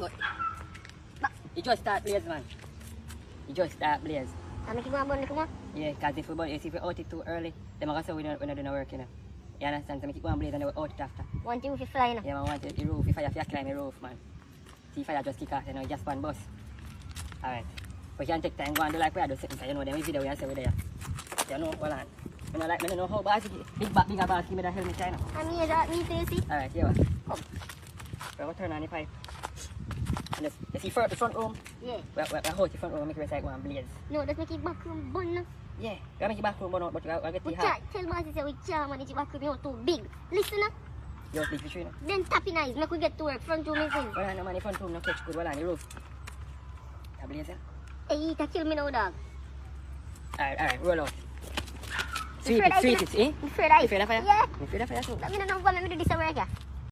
Good. It just start blaze, man. It just start blaze. I make you go and burn the come on. Yeah, because if we out it too early, then I say we're not doing the work, you know. You understand? So make it go and blaze and then we're out it after. Want you to fly, you know? Yeah, man, want the roof. If I have to climb the roof, man. See if I just kick off, you know, just one bus. Alright. But you can take time, go and do like we are doing, because you know, then we video, we say we're there. You know, hold on. I don't know how bad bigger ball give me the helmet, China. I mean, that me too, you see? Alright, yeah. Come. We'll turn on the pipe. And you see first the front room? Yeah. We'll hold the front room, make it like one blaze. No, that's make it back room burn, no? Yeah, we'll make it back room burn out, but we'll get the We hard. can't tell boss say we can't manage it back room, you're too big. Listen, no? You're big fish, you know. Then tap in eyes, make we get to work, front room is in. Well, I know man, the front room no catch good, well on the roof. A blaze, yeah? Hey, that kill me now, dog. Alright, roll out. Sweep it, eh? You afraid of You afraid of fire? Yeah. You afraid of fire too? Let me know if I do this work, yeah?